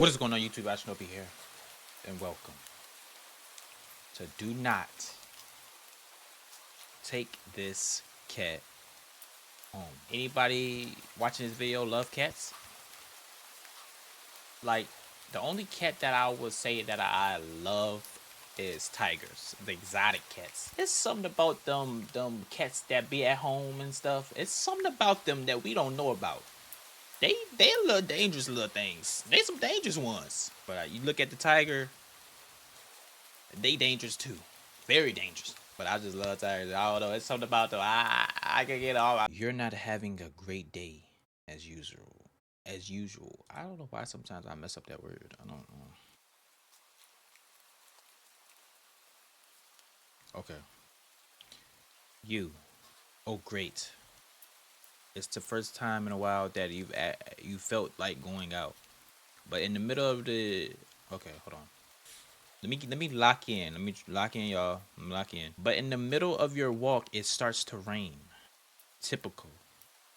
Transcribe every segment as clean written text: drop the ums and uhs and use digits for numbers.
What is going on, YouTube? IShinobi here, and welcome to Do Not Take This Cat Home. Anybody watching this video love cats? Like, the only cat that I would say that I love is tigers, the exotic cats. It's something about them cats that be at home and stuff. It's something about them that we don't know about. They little dangerous little things. They some dangerous ones. But you look at the tiger, they dangerous too. Very dangerous. But I just love tigers. I don't know. It's something about them. I can get all. You're not having a great day as usual. As usual. I don't know why sometimes I mess up that word. I don't know. Okay. You. Oh, great. It's the first time in a while that you felt like going out. But in the middle of the. Okay, hold on. Let me lock in. Let me lock in, y'all. Lock in. But in the middle of your walk, it starts to rain. Typical.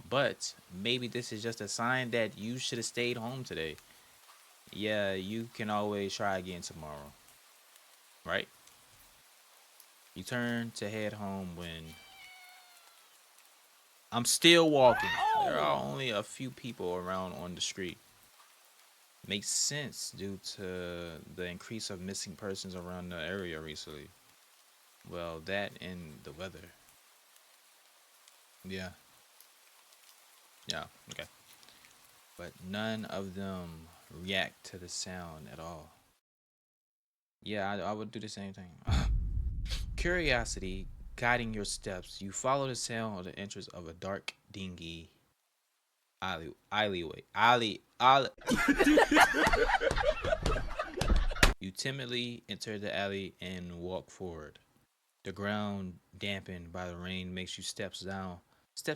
But maybe this is just a sign that you should have stayed home today. Yeah, you can always try again tomorrow. Right? You turn to head home when I'm still walking. There are only a few people around on the street. Makes sense due to the increase of missing persons around the area recently. Well, that and the weather. Yeah. Yeah, okay. But none of them react to the sound at all. Yeah, I would do the same thing. Curiosity guiding your steps, you follow the sound of the entrance of a dark, dingy alleyway. Alley. You timidly enter the alley and walk forward. The ground, dampened by the rain, makes you steps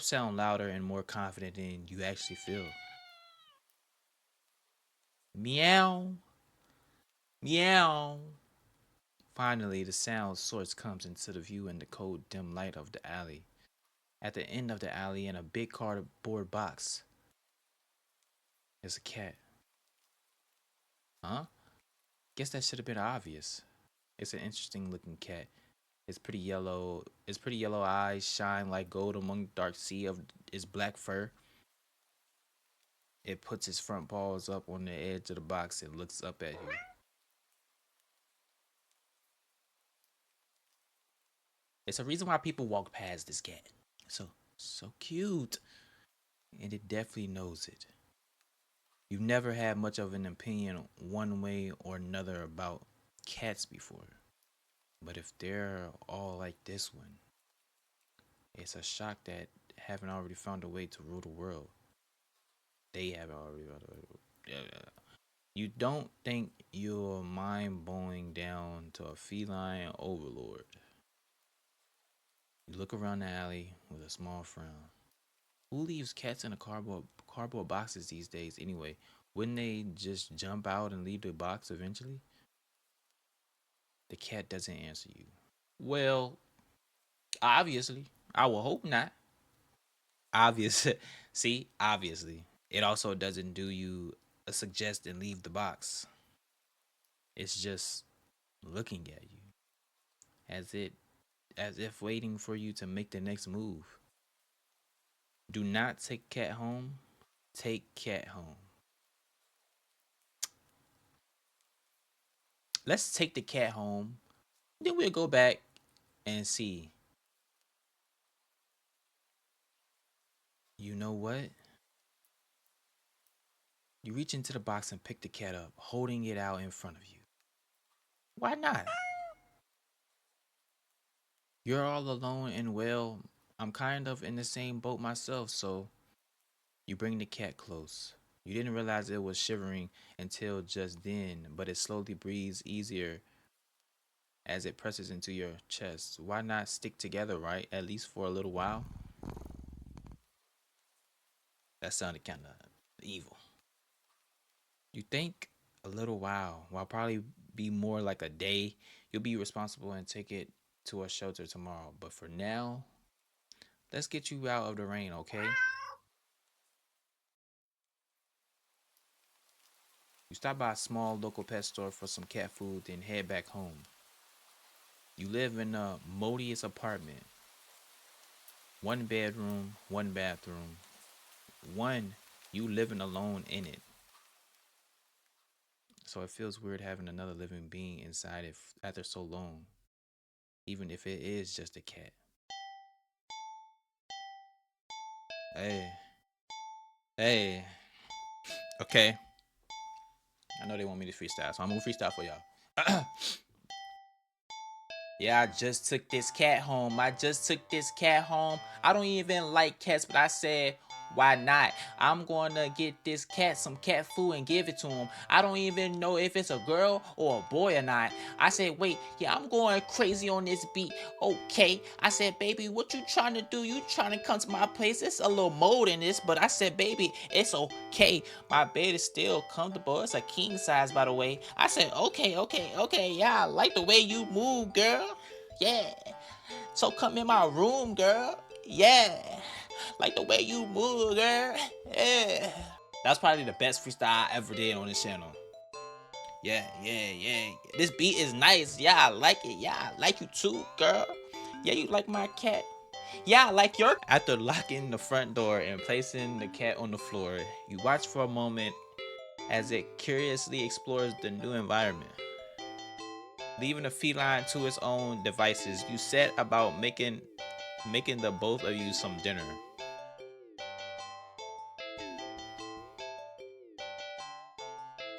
sound louder and more confident than you actually feel. Meow, meow. Finally, the sound source comes into the view in the cold, dim light of the alley. At the end of the alley, in a big cardboard box, is a cat. Huh? Guess that should have been obvious. It's an interesting looking cat. Its pretty yellow eyes shine like gold among the dark sea of its black fur. It puts its front paws up on the edge of the box and looks up at you. It's a reason why people walk past this cat. So cute. And it definitely knows it. You've never had much of an opinion one way or another about cats before. But if they're all like this one, it's a shock that haven't already found a way to rule the world. They haven't already found a way to rule. Yeah. You don't think you're mind blowing down to a feline overlord. You look around the alley with a small frown. Who leaves cats in a cardboard boxes these days anyway? Wouldn't they just jump out and leave the box eventually? The cat doesn't answer you. Well, obviously. I will hope not. Obvious. See, obviously. It also doesn't do you a suggest and leave the box. It's just looking at you as if waiting for you to make the next move. Do not take cat home. Take cat home. Let's take the cat home. Then we'll go back and see. You know what? You reach into the box and pick the cat up, holding it out in front of you. Why not? You're all alone and well, I'm kind of in the same boat myself, so you bring the cat close. You didn't realize it was shivering until just then, but it slowly breathes easier as it presses into your chest. Why not stick together, right? At least for a little while? That sounded kind of evil. You think a little while probably be more like a day. You'll be responsible and take it to a shelter tomorrow. But for now, let's get you out of the rain, okay? You stop by a small local pet store for some cat food, then head back home. You live in a modiest apartment. One bedroom, one bathroom. One, you living alone in it. So it feels weird having another living being inside it after so long, even if it is just a cat. Hey, hey, okay. I know they want me to freestyle, so I'm gonna freestyle for y'all. Yeah, I just took this cat home. I just took this cat home. I don't even like cats, but I said, why not? I'm going to get this cat some cat food and give it to him. I don't even know if it's a girl or a boy or not. I said, wait, yeah, I'm going crazy on this beat. Okay. I said, baby, what you trying to do? You trying to come to my place? It's a little mold in this, but I said, baby, it's okay. My bed is still comfortable. It's a king size, by the way. I said, okay, okay, okay. Yeah, I like the way you move, girl. Yeah. So come in my room, girl. Yeah. Like the way you move, girl. Yeah. That's probably the best freestyle I ever did on this channel. Yeah, yeah, yeah. This beat is nice. Yeah, I like it. Yeah, I like you too, girl. Yeah, you like my cat. Yeah, I like your. After locking the front door and placing the cat on the floor, you watch for a moment as it curiously explores the new environment. Leaving the feline to its own devices, you set about making the both of you some dinner.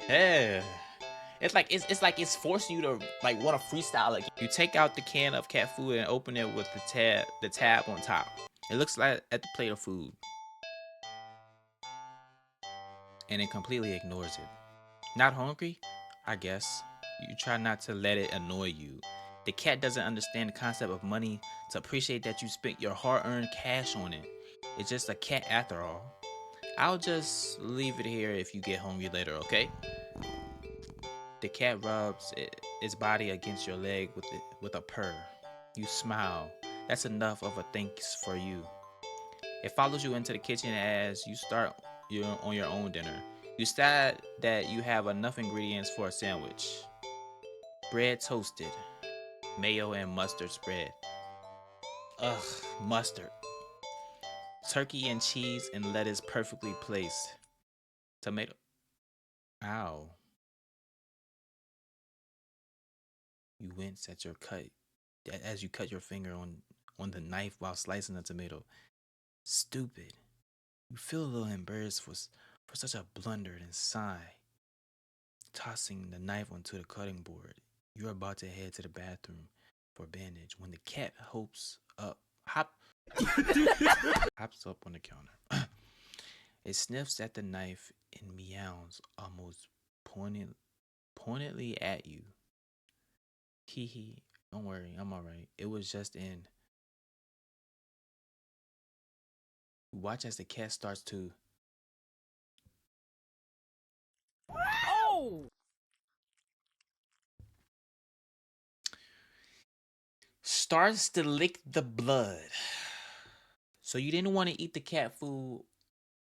Yeah. It's forcing you to like want to freestyle again. You take out the can of cat food and open it with the tab on top. It looks like at the plate of food and it completely ignores it. Not hungry? I guess. You try not to let it annoy you. The cat doesn't understand the concept of money to appreciate that you spent your hard-earned cash on it. It's just a cat after all. I'll just leave it here if you get hungry later, okay? The cat rubs its body against your leg with a purr. You smile. That's enough of a thanks for you. It follows you into the kitchen as you start on your own dinner. You stat that you have enough ingredients for a sandwich. Bread toasted, mayo and mustard spread. Ugh, mustard. Turkey and cheese and lettuce perfectly placed. Tomato. Ow. You wince at your cut as you cut your finger on the knife while slicing the tomato. Stupid. You feel a little embarrassed for such a blunder and sigh. Tossing the knife onto the cutting board, you're about to head to the bathroom for a bandage when the cat hops up on the counter. It sniffs at the knife and meows almost pointedly at you. Hee hee. Don't worry, I'm alright. It was just in. Watch as the cat Oh! starts to lick the blood. So you didn't want to eat the cat food,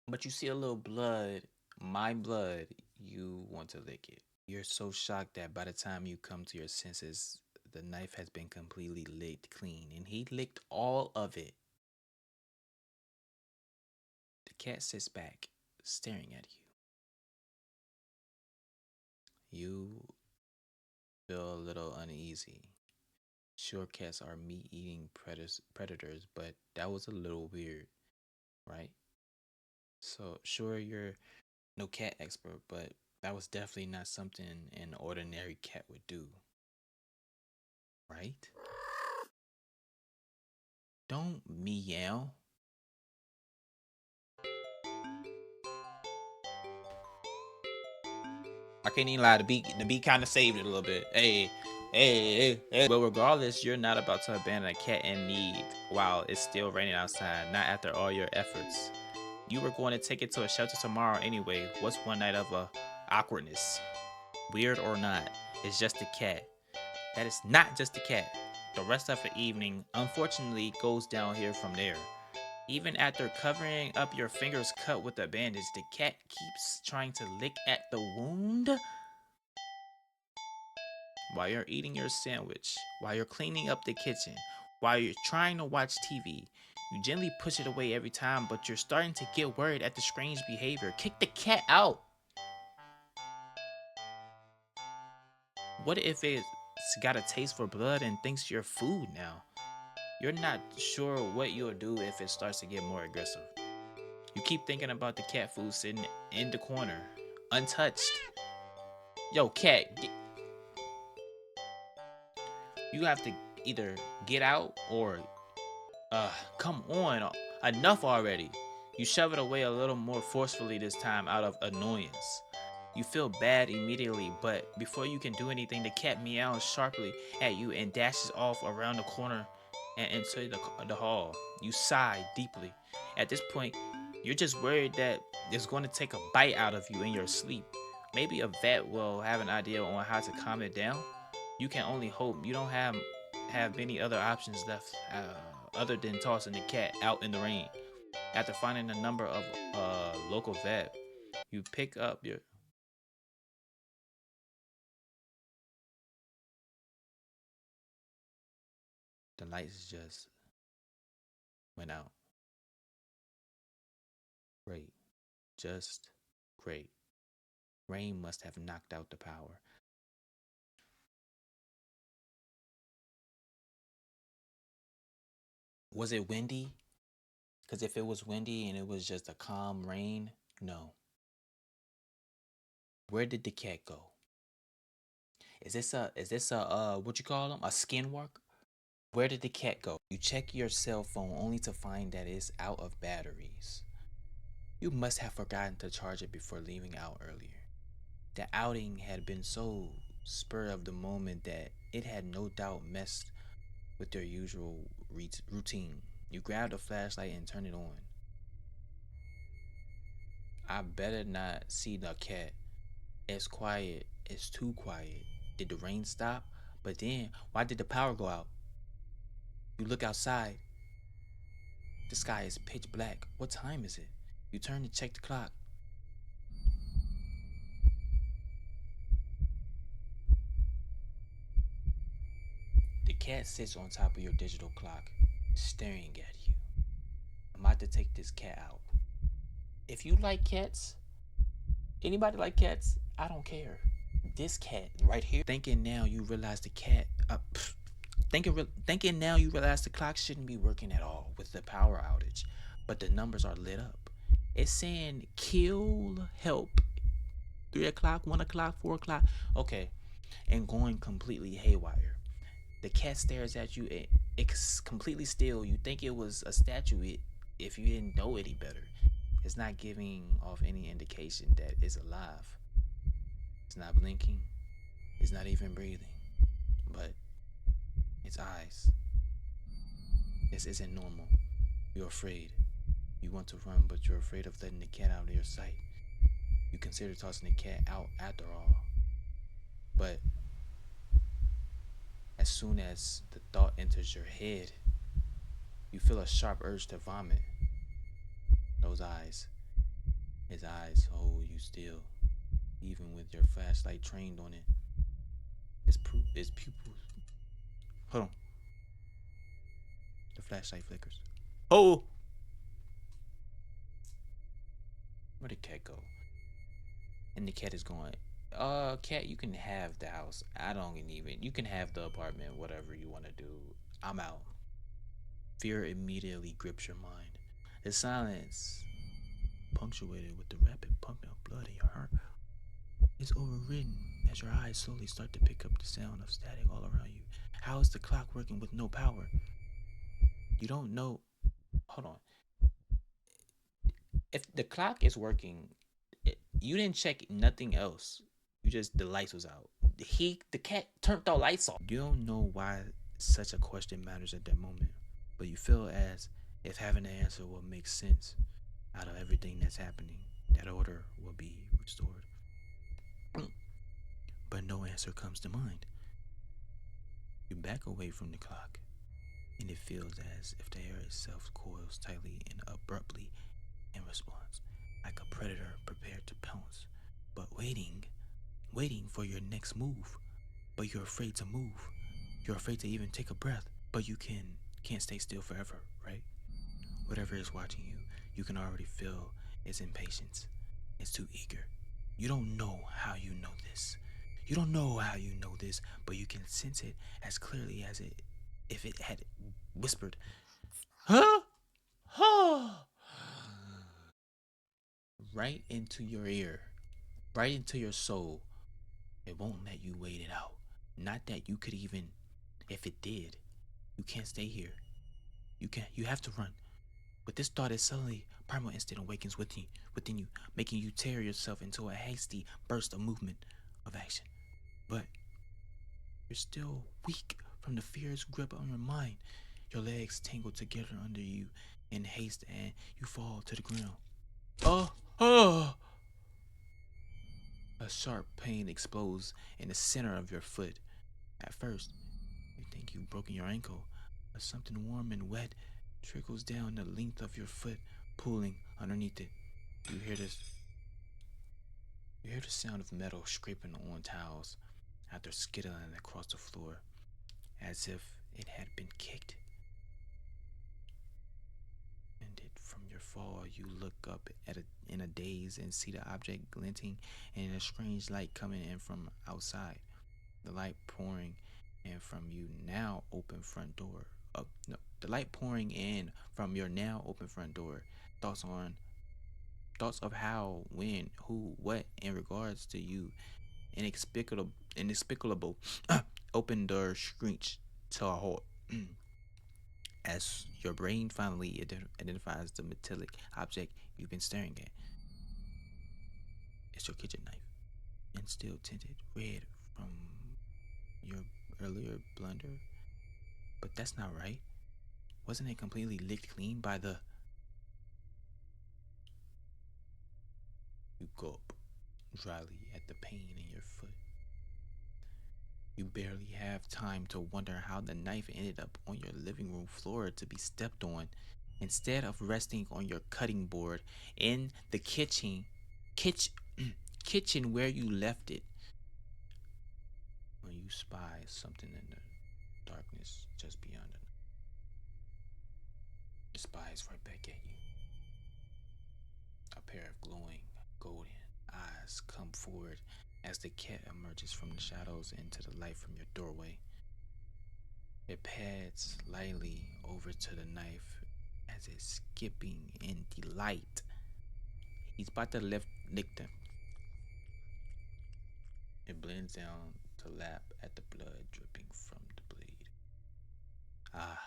but you see a little blood, my blood, you want to lick it. You're so shocked that by the time you come to your senses, the knife has been completely licked clean, and he licked all of it. The cat sits back, staring at you. You feel a little uneasy. Sure, cats are meat eating predators, but that was a little weird, right? So, sure, you're no cat expert, but that was definitely not something an ordinary cat would do, right? Don't meow. I can't even lie. The beat kind of saved it a little bit. Hey, hey, hey, hey. But regardless, you're not about to abandon a cat in need while it's still raining outside. Not after all your efforts. You were going to take it to a shelter tomorrow anyway. What's one night of awkwardness? Weird or not, it's just a cat. That is not just a cat. The rest of the evening, unfortunately, goes down here from there. Even after covering up your fingers cut with a bandage, the cat keeps trying to lick at the wound while you're eating your sandwich, while you're cleaning up the kitchen, while you're trying to watch TV. You gently push it away every time, but you're starting to get worried at the strange behavior. Kick the cat out! What if it's got a taste for blood and thinks you're food now? You're not sure what you'll do if it starts to get more aggressive. You keep thinking about the cat food sitting in the corner, untouched. Yo, cat, you have to either get out or come on, enough already. You shove it away a little more forcefully this time out of annoyance. You feel bad immediately, but before you can do anything, the cat meows sharply at you and dashes off around the corner and into the hall. You sigh deeply. At this point, you're just worried that it's going to take a bite out of you in your sleep. Maybe a vet will have an idea on how to calm it down. You can only hope. You don't have many other options left other than tossing the cat out in the rain. After finding a number of local vet, you pick up your. The lights just went out. Great. Just great. Rain must have knocked out the power. Was it windy? Because if it was windy and it was just a calm rain, no. Where did the cat go? Is this a what you call them? A skinwalker? Where did the cat go? You check your cell phone only to find that it's out of batteries. You must have forgotten to charge it before leaving out earlier. The outing had been so spur of the moment that it had no doubt messed with their usual routine. You grabbed a flashlight and turned it on. I better not see the cat. It's quiet. It's too quiet. Did the rain stop? But then, why did the power go out? You look outside. The sky is pitch black. What time is it? You turn to check the clock. The cat sits on top of your digital clock, staring at you. I'm about to take this cat out. If you like cats, anybody like cats? I don't care. This cat right here. Thinking now you realize the cat. Thinking now you realize the clock shouldn't be working at all with the power outage, but the numbers are lit up. It's saying kill, help, 3 o'clock, 1 o'clock, 4 o'clock. Okay, and going completely haywire. The cat stares at you. It's completely still. You think it was a statue. If you didn't know any better, it's not giving off any indication that it's alive. It's not blinking. It's not even breathing. But its eyes. This isn't normal. You're afraid. You want to run, but you're afraid of letting the cat out of your sight. You consider tossing the cat out after all. But as soon as the thought enters your head, you feel a sharp urge to vomit. Those eyes. His eyes hold you still, even with your flashlight trained on it. His pupils. Hold on. The flashlight flickers. Oh! Where'd the cat go? And the cat is going, cat, you can have the house. I don't even. You can have the apartment, whatever you want to do. I'm out. Fear immediately grips your mind. The silence, punctuated with the rapid pumping of blood in your heart, is overridden as your eyes slowly start to pick up the sound of static all around you. How is the clock working with no power? You don't know. Hold on. If the clock is working, you didn't check nothing else. You just the lights was out. The cat turned the lights off. You don't know why such a question matters at that moment, but you feel as if having an answer will make sense out of everything that's happening. That order will be restored. But no answer comes to mind. You back away from the clock. and it feels as if the air itself coils tightly and abruptly in response, like a predator prepared to pounce, but waiting for your next move. But you're afraid to move. You're afraid to even take a breath, but you can't stay still forever, right? Whatever is watching you, you can already feel its impatience. It's too eager. You don't know how you know this. You don't know how you know this, but you can sense it as clearly as it if it had whispered, "Huh? Huh?" right into your ear, right into your soul. It won't let you wait it out. Not that you could even, if it did, you can't stay here. You have to run. But this thought is suddenly primal instinct awakens within you, making you tear yourself into a hasty burst of movement of action. But you're still weak from the fear's grip on your mind. Your legs tangle together under you in haste and you fall to the ground. Oh, oh! A sharp pain explodes in the center of your foot. At first, you think you've broken your ankle, but something warm and wet trickles down the length of your foot, pulling underneath it. You hear this. You hear the sound of metal scraping on tiles after skittering across the floor, as if it had been kicked. And from your fall, you look up in a daze and see the object glinting and a strange light coming in from outside. The light pouring in from you now open front door. No, the light pouring in from your now open front door. Thoughts on thoughts of how, when, who, what in regards to you. Inexplicable open door screech to a halt. As your brain finally identifies the metallic object you've been staring at. It's your kitchen knife, and still tinted red from your earlier blunder. But that's not right. Wasn't it completely licked clean by the... You gulp dryly at the pain in your foot. You barely have time to wonder how the knife ended up on your living room floor to be stepped on, instead of resting on your cutting board in the kitchen, kitchen where you left it. When you spy something in the darkness just beyond it spies right back at you. A pair of glowing golden eyes come forward as the cat emerges from the shadows into the light from your doorway. It pads lightly over to the knife as it's skipping in delight. He's about to lick them. It blends down to lap at the blood dripping from the blade. Ah.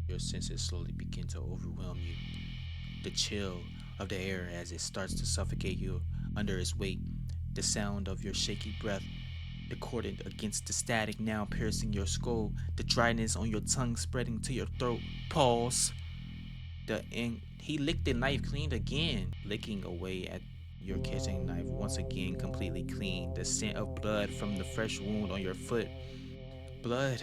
Your senses slowly begin to overwhelm you. The chill of the air as it starts to suffocate you under its weight. The sound of your shaky breath accorded against the static now piercing your skull. The dryness on your tongue spreading to your throat. Pause. He licked the knife clean again, licking away at your kitchen knife once again completely clean. The scent of blood from the fresh wound on your foot. Blood.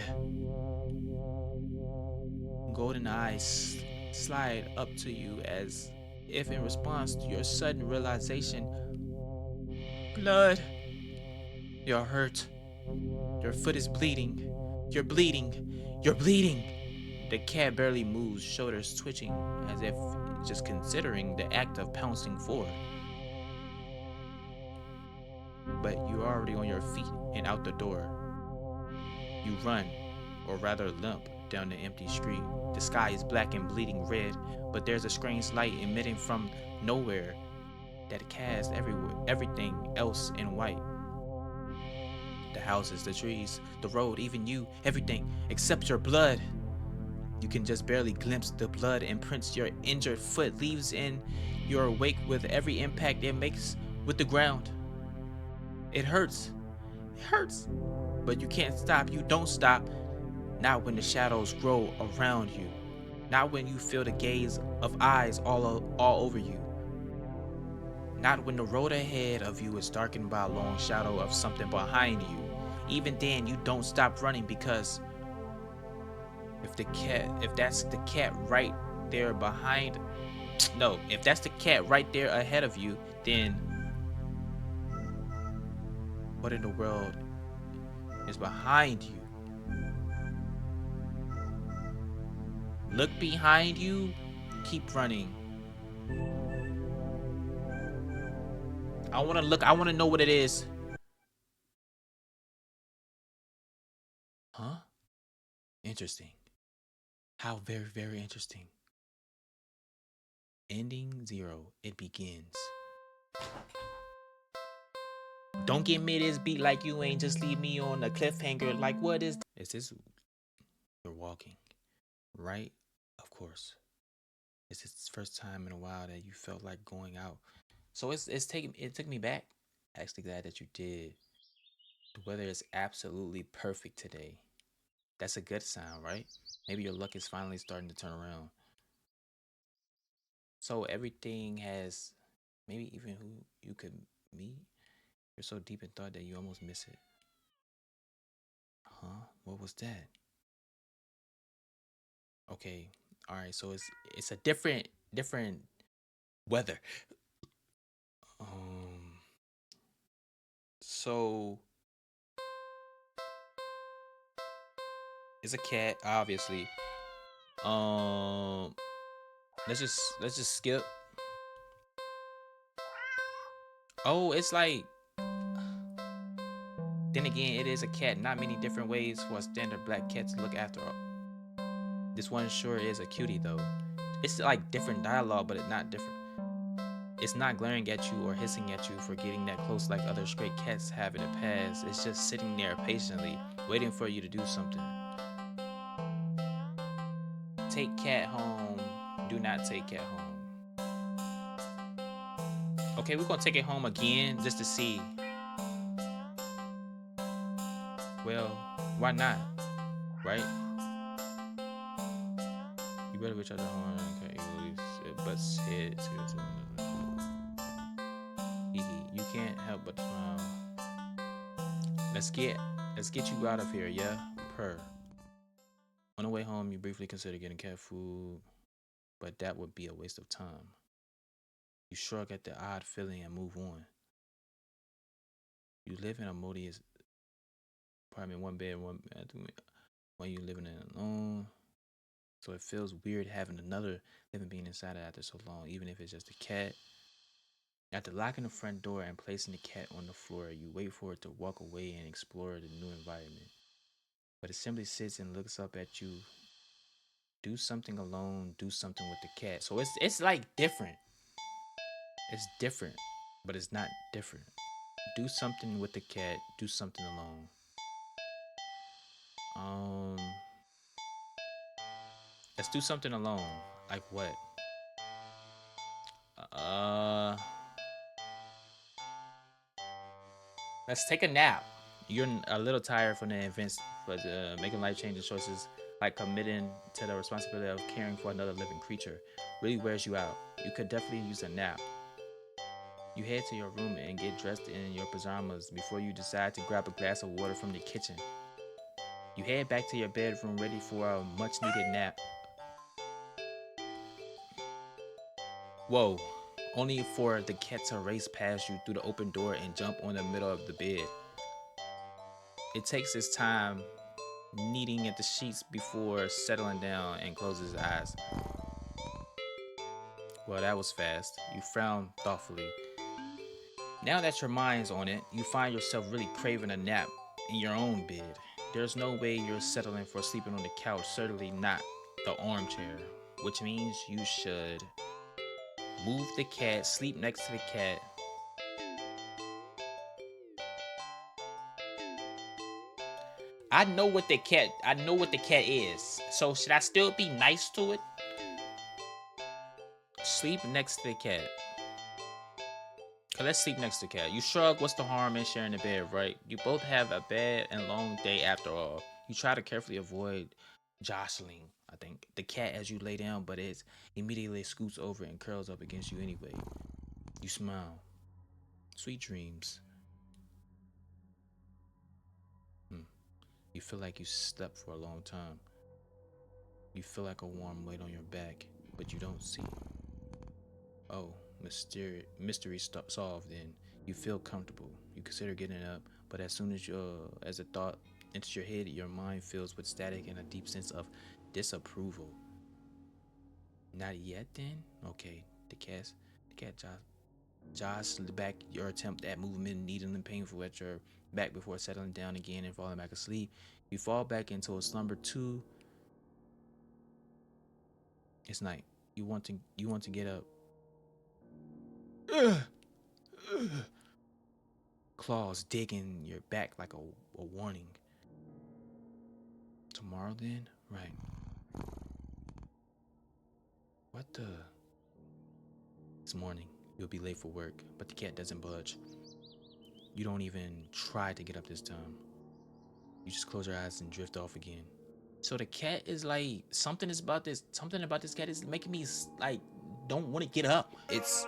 Golden eyes slide up to you as if in response to your sudden realization. Blood. You're hurt. Your foot is bleeding. You're bleeding. You're bleeding. The cat barely moves, shoulders twitching as if just considering the act of pouncing forward. But you're already on your feet and out the door. You run, or rather limp, down the empty street. The sky is black and bleeding red, but there's a strange light emitting from nowhere that casts everything else in white. The houses, the trees, the road, even you, everything except your blood. You can just barely glimpse the blood imprints your injured foot leaves in your wake with every impact it makes with the ground. It hurts. It hurts. But you can't stop. You don't stop. Not when the shadows grow around you. Not when you feel the gaze of eyes all over you. Not when the road ahead of you is darkened by a long shadow of something behind you. Even then, you don't stop running because if that's the cat right there behind, no, if that's the cat right there ahead of you, then what in the world is behind you? Look behind you, keep running. I want to look, I want to know what it is. Huh? Interesting. How very, very interesting. Ending 0, it begins. Don't give me this beat like you ain't just leave me on a cliffhanger. Like, what is this? You're walking, right? Of course. Is this the first time in a while that you felt like going out? So it took me back. Actually glad that you did. The weather is absolutely perfect today. That's a good sign, right? Maybe your luck is finally starting to turn around. So everything has, maybe even who you could meet. You're so deep in thought that you almost miss it. Huh? What was that? Okay. All right. So it's a different weather. Um. So it's a cat, obviously. Um. Let's just skip. Oh, it's like. Then again, it is a cat. Not many different ways for a standard black cat to look after. This one sure is a cutie though. It's like different dialogue, but it's not different. It's not glaring at you or hissing at you for getting that close like other stray cats have in the past. It's just sitting there patiently, waiting for you to do something. Take cat home. Do not take cat home. Okay, we're gonna take it home again just to see. Well, why not? Right? You better reach out the horn. Okay, but hit. You can't help but smile. Let's get let's get you out of here, yeah? Purr. On the way home, you briefly consider getting cat food, but that would be a waste of time. You shrug at the odd feeling and move on. You live in a modiest apartment, one bed, one bathroom, when you living in alone. So it feels weird having another living being inside it after so long, even if it's just a cat. After locking the front door and placing the cat on the floor, you wait for it to walk away and explore the new environment. But it simply sits and looks up at you. Do something alone, do something with the cat. So it's like different. It's different, but it's not different. Do something with the cat, do something alone. Um let's do something alone. Like what? Uh let's take a nap. You're a little tired from the events, but making life changing choices like committing to the responsibility of caring for another living creature really wears you out. You could definitely use a nap. You head to your room and get dressed in your pajamas before you decide to grab a glass of water from the kitchen. You head back to your bedroom ready for a much needed nap. Whoa, only for the cat to race past you through the open door and jump on the middle of the bed. It takes its time kneading at the sheets before settling down and closes his eyes. Well, that was fast. You frown thoughtfully. Now that your mind's on it, you find yourself really craving a nap in your own bed. There's no way you're settling for sleeping on the couch, certainly not the armchair, which means you should move the cat, sleep next to the cat. I know what the cat is. So should I still be nice to it? Sleep next to the cat. Okay, let's sleep next to the cat. You shrug, what's the harm in sharing the bed, right? You both have a bad and long day after all. You try to carefully avoid jostling, I think, the cat as you lay down, but it immediately scoots over and curls up against you anyway. You smile. Sweet dreams. You feel like you slept for a long time. You feel like a warm weight on your back, but you don't see. Oh, mystery solved. Then you feel comfortable. You consider getting up, but as soon as as a thought enters your head, your mind fills with static and a deep sense of disapproval. Not yet, then. Okay, the cat jostles back your attempt at movement, needle and painful at your back before settling down again and falling back asleep. You fall back into a slumber too. It's night. You want to get up. Ugh, ugh. Claws digging your back like a warning. Tomorrow then? Right. What the? This morning, you'll be late for work, but the cat doesn't budge. You don't even try to get up this time. You just close your eyes and drift off again. So the cat is like something about this cat is making me like don't want to get up. It's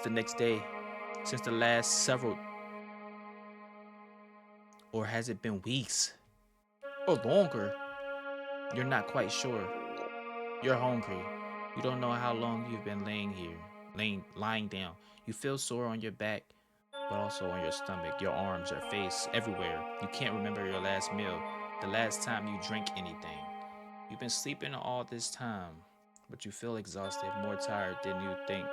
the next day since the last several, or has it been weeks or longer? You're not quite sure. You're hungry. You don't know how long you've been lying down. You feel sore on your back, but also on your stomach, your arms, your face, everywhere. You can't remember your last meal, the last time you drank anything. You've been sleeping all this time, but you feel exhausted, more tired than you think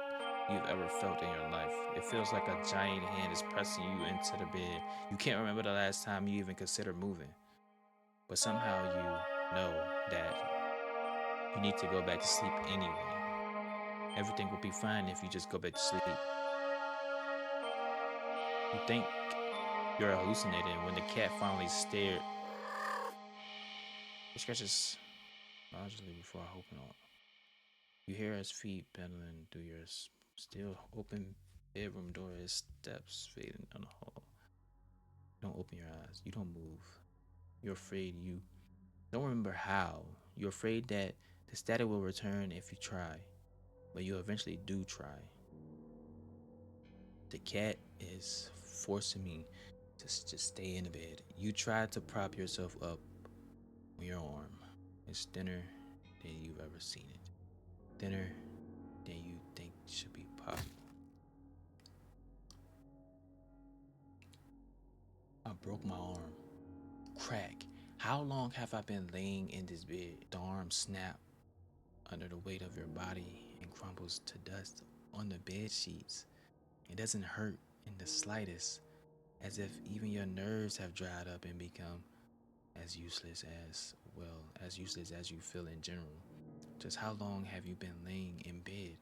you've ever felt in your life. It feels like a giant hand is pressing you into the bed. You can't remember the last time you even considered moving, but somehow you know that you need to go back to sleep anyway. Everything will be fine if you just go back to sleep. You think you're hallucinating when the cat finally stared. It scratches largely before I open up. You hear his feet pedaling through your still open bedroom door, his steps fading down the hall. You don't open your eyes. You don't move. You're afraid you don't remember how. You're afraid that the static will return if you try, but you eventually do try. The cat is forcing me to just stay in the bed. You try to prop yourself up on your arm. It's thinner than you've ever seen it. Thinner than you think should be possible. I broke my arm. Crack. How long have I been laying in this bed? The arm snaps under the weight of your body and crumbles to dust on the bed sheets. It doesn't hurt in the slightest, as if even your nerves have dried up and become as useless as you feel in general. Just how long have you been laying in bed?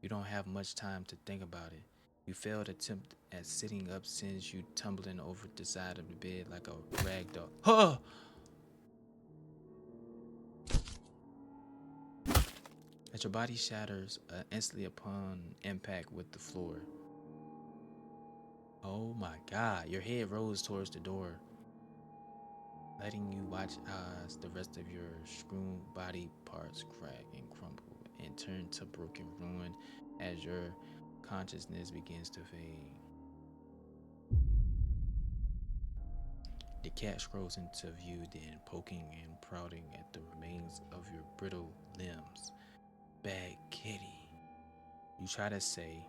You don't have much time to think about it. You failed attempt at sitting up since you tumbling over the side of the bed like a rag doll. Huh! As your body shatters instantly upon impact with the floor. Oh my god, your head rose towards the door, letting you watch as the rest of your strewn body parts crack and crumble and turn to broken ruin as your consciousness begins to fade. The cat scrolls into view, then poking and prodding at the remains of your brittle limbs. Bad kitty. You try to say,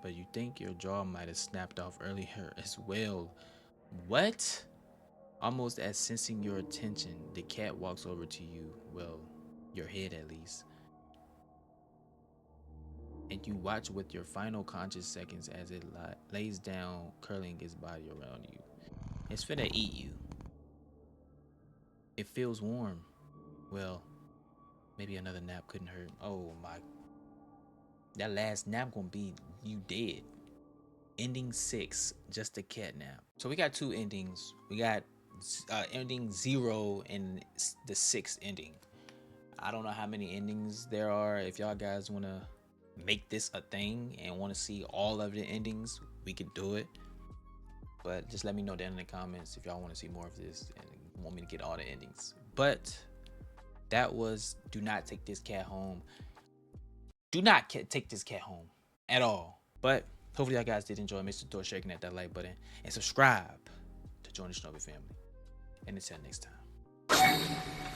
but you think your jaw might have snapped off earlier as well. What? Almost as sensing your attention, the cat walks over to you, well, your head at least, and you watch with your final conscious seconds as it lays down, curling its body around you. It's finna eat you. It feels warm. Well, maybe another nap couldn't hurt. Oh my. That last nap gonna be you dead. Ending 6, just a cat nap. So we got two endings. We got ending 0 and the 6th ending. I don't know how many endings there are. If y'all guys want to make this a thing and want to see all of the endings, we could do it. But just let me know down in the comments if y'all want to see more of this and want me to get all the endings. But that was Do Not Take This Cat Home. Do not take this cat home at all. But hopefully y'all guys did enjoy. Make sure to shaking that like button and subscribe to join the IShinobi family. And until next time.